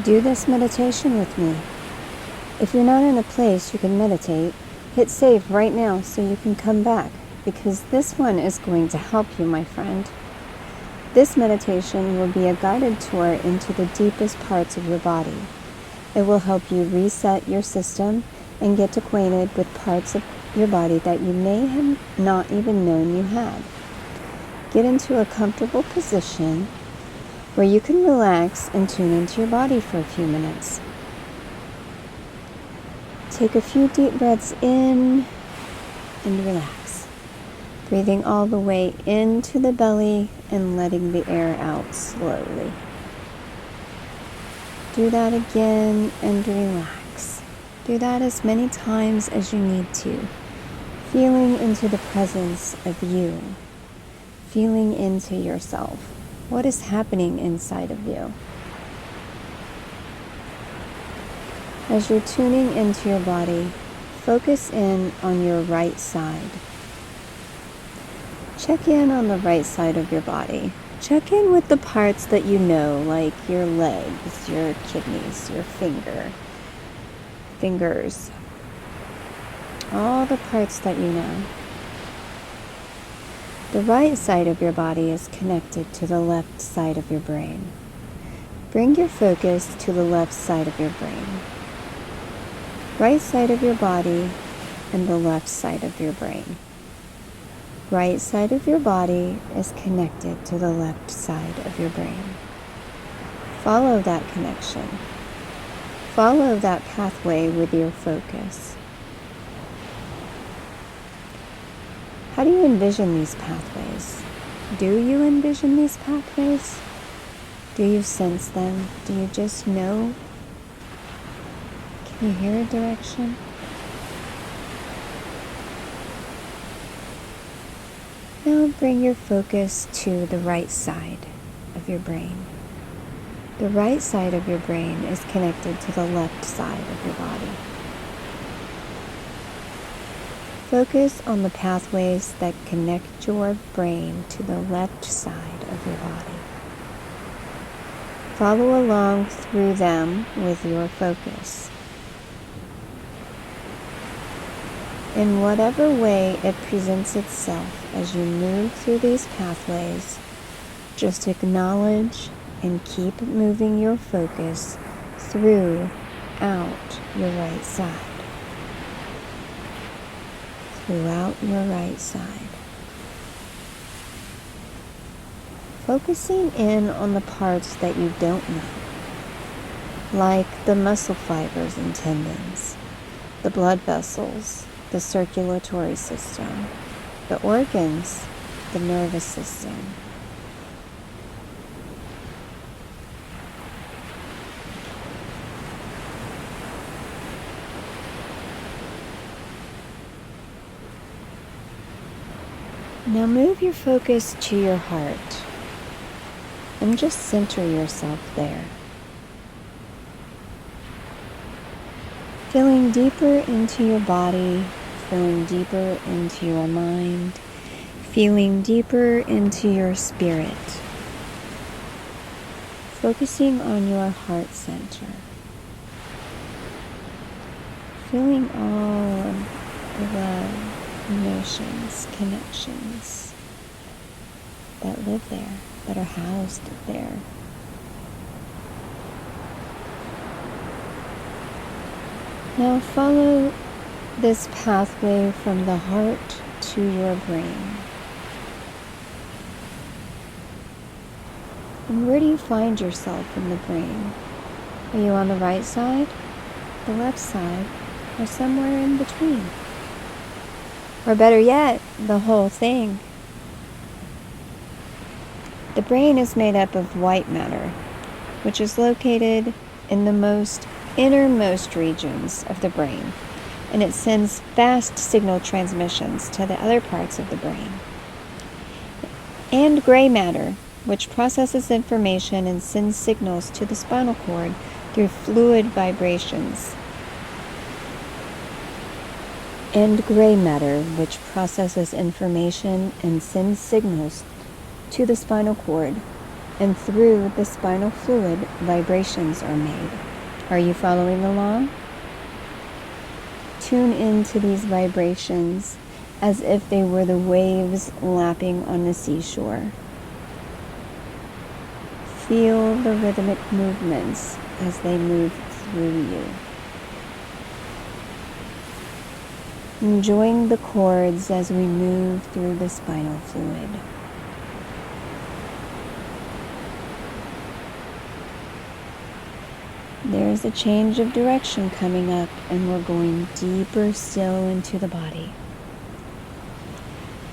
Do this meditation with me. If you're not in a place you can meditate, hit save right now so you can come back, because this one is going to help you, my friend. This meditation will be a guided tour into the deepest parts of your body. It will help you reset your system and get acquainted with parts of your body that you may have not even known you had. Get into a comfortable position where you can relax and tune into your body for a few minutes. Take a few deep breaths in and relax, breathing all the way into the belly and letting the air out slowly. Do that again and relax. Do that as many times as you need to, feeling into the presence of you, feeling into yourself. What is happening inside of you? As you're tuning into your body, focus in on your right side. Check in on the right side of your body. Check in with the parts that you know, like your legs, your kidneys, your fingers, all the parts that you know. The right side of your body is connected to the left side of your brain. Bring your focus to the left side of your brain. Right side of your body and the left side of your brain. Right side of your body is connected to the left side of your brain. Follow that connection. Follow that pathway with your focus. How do you envision these pathways? Do you envision these pathways? Do you sense them? Do you just know? Can you hear a direction? Now bring your focus to the right side of your brain. The right side of your brain is connected to the left side of your body. Focus on the pathways that connect your brain to the left side of your body. Follow along through them with your focus. In whatever way it presents itself as you move through these pathways, just acknowledge and keep moving your focus throughout your right side. Throughout your right side. Focusing in on the parts that you don't know, like the muscle fibers and tendons, the blood vessels, the circulatory system, the organs, the nervous system. Now move your focus to your heart and just center yourself there. Feeling deeper into your body, feeling deeper into your mind, feeling deeper into your spirit. Focusing on your heart center. Feeling all of the emotions, connections that live there, that are housed there. Now follow this pathway from the heart to your brain. And where do you find yourself in the brain? Are you on the right side, the left side, or somewhere in between? Or better yet, the whole thing. The brain is made up of white matter, which is located in the innermost regions of the brain, and it sends fast signal transmissions to the other parts of the brain. And gray matter, which processes information and sends signals to the spinal cord through fluid vibrations. And gray matter, which processes information and sends signals to the spinal cord And through the spinal fluid, vibrations are made. Are you following along? Tune into these vibrations as if they were the waves lapping on the seashore. Feel the rhythmic movements as they move through you. Enjoying the chords as we move through the spinal fluid. There's a change of direction coming up, and we're going deeper still into the body.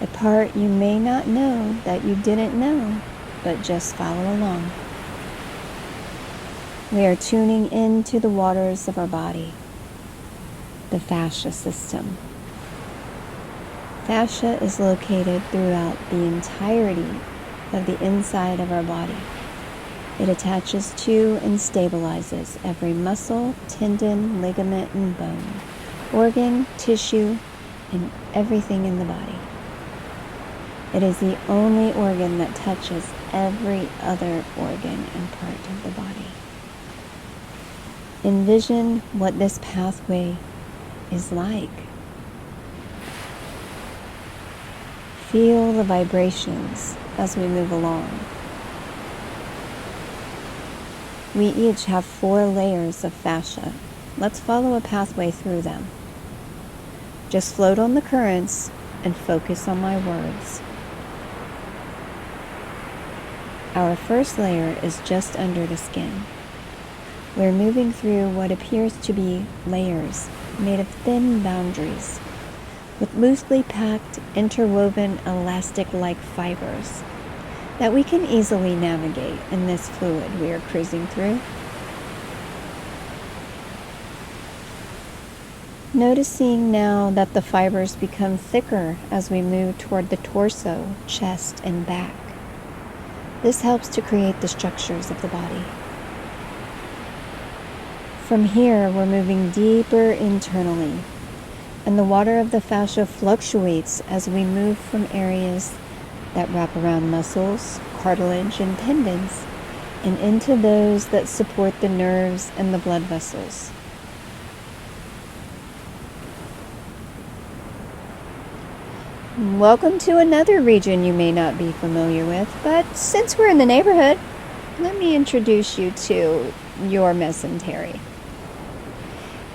A part you may not know that you didn't know, but just follow along. We are tuning into the waters of our body, the fascia system. Fascia is located throughout the entirety of the inside of our body. It attaches to and stabilizes every muscle, tendon, ligament, and bone, organ, tissue, and everything in the body. It is the only organ that touches every other organ and part of the body. Envision what this pathway is like. Feel the vibrations as we move along. We each have 4 layers of fascia. Let's follow a pathway through them. Just float on the currents and focus on my words. Our first layer is just under the skin. We're moving through what appears to be layers made of thin boundaries with loosely packed, interwoven, elastic-like fibers that we can easily navigate in this fluid we are cruising through. Noticing now that the fibers become thicker as we move toward the torso, chest, and back. This helps to create the structures of the body. From here, we're moving deeper internally, and the water of the fascia fluctuates as we move from areas that wrap around muscles, cartilage, and tendons, and into those that support the nerves and the blood vessels. Welcome to another region you may not be familiar with, but since we're in the neighborhood, let me introduce you to your mesentery.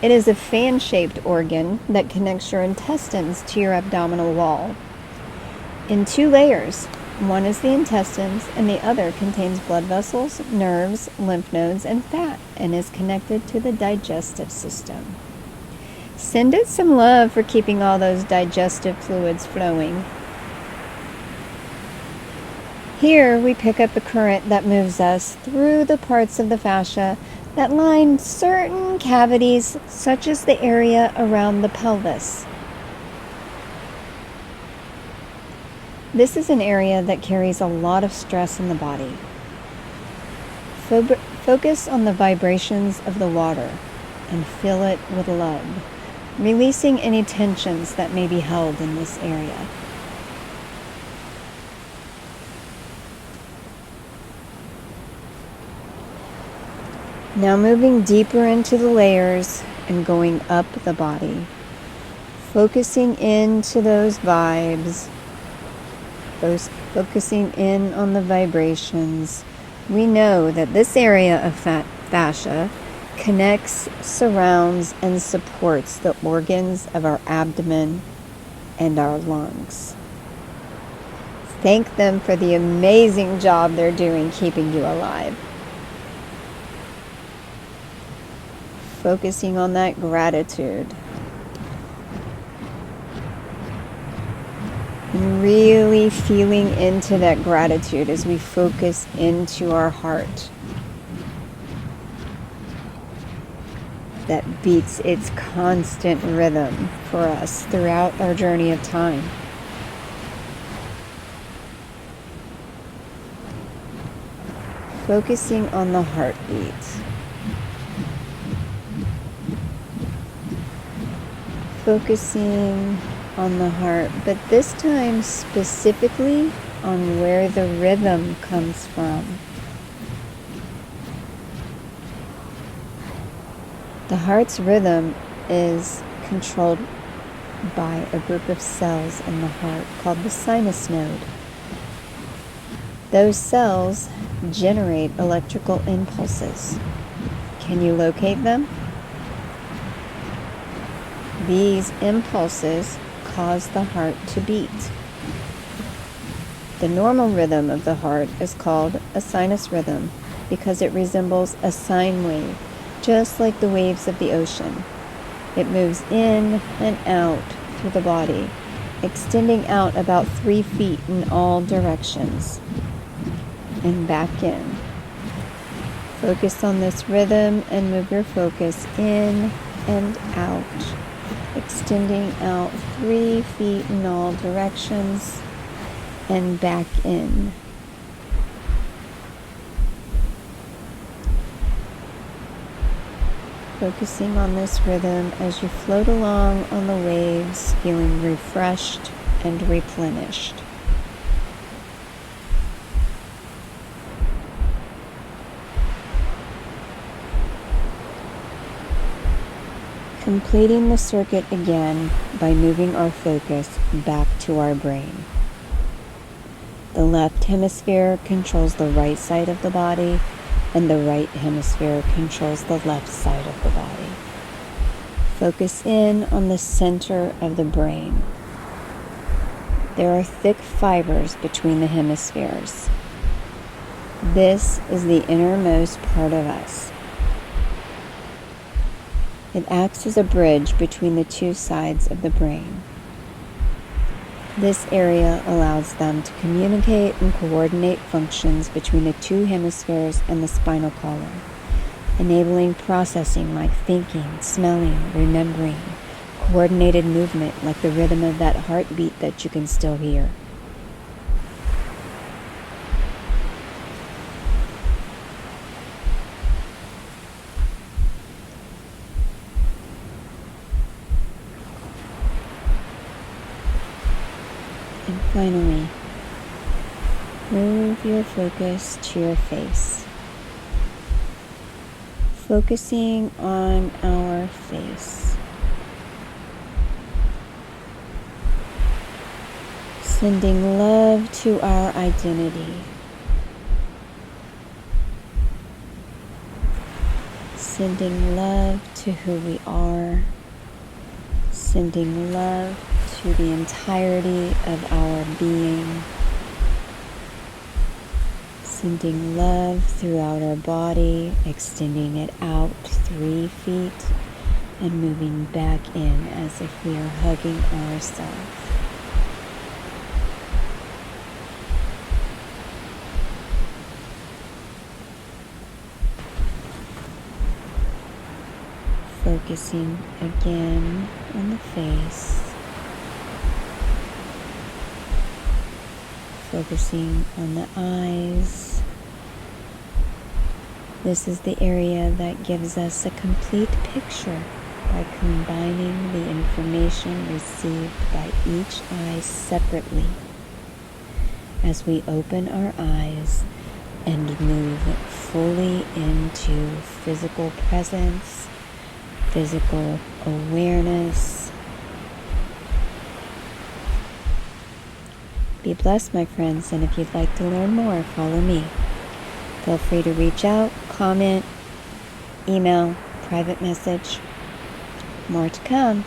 It is a fan-shaped organ that connects your intestines to your abdominal wall in 2 layers. One is the intestines, and the other contains blood vessels, nerves, lymph nodes, and fat, and is connected to the digestive system. Send it some love for keeping all those digestive fluids flowing. Here we pick up the current that moves us through the parts of the fascia that line certain cavities, such as the area around the pelvis. This is an area that carries a lot of stress in the body. Focus on the vibrations of the water and fill it with love, releasing any tensions that may be held in this area. Now moving deeper into the layers and going up the body, focusing into those vibes, focusing in on the vibrations. We know that this area of fascia connects, surrounds, and supports the organs of our abdomen and our lungs. Thank them for the amazing job they're doing keeping you alive. Focusing on that gratitude. And really feeling into that gratitude as we focus into our heart that beats its constant rhythm for us throughout our journey of time. Focusing on the heartbeat. Focusing on the heart, but this time specifically on where the rhythm comes from. The heart's rhythm is controlled by a group of cells in the heart called the sinus node. Those cells generate electrical impulses. Can you locate them? These impulses cause the heart to beat. The normal rhythm of the heart is called a sinus rhythm because it resembles a sine wave, just like the waves of the ocean. It moves in and out through the body, extending out about 3 feet in all directions, and back in. Focus on this rhythm and move your focus in and out, extending out 3 feet in all directions and back in. Focusing on this rhythm as you float along on the waves, feeling refreshed and replenished. Completing the circuit again by moving our focus back to our brain. The left hemisphere controls the right side of the body, and the right hemisphere controls the left side of the body. Focus in on the center of the brain. There are thick fibers between the hemispheres. This is the innermost part of us. It acts as a bridge between the two sides of the brain. This area allows them to communicate and coordinate functions between the two hemispheres and the spinal column, enabling processing like thinking, smelling, remembering, coordinated movement like the rhythm of that heartbeat that you can still hear. And finally, move your focus to your face. Focusing on our face. Sending love to our identity. Sending love to who we are. Sending love to the entirety of our being. Sending love throughout our body, extending it out 3 feet and moving back in as if we are hugging ourselves. Focusing again on the face. Focusing on the eyes. This is the area that gives us a complete picture by combining the information received by each eye separately. As we open our eyes and move fully into physical presence, physical awareness. Be blessed, my friends, and if you'd like to learn more, follow me. Feel free to reach out, comment, email, private message. More to come.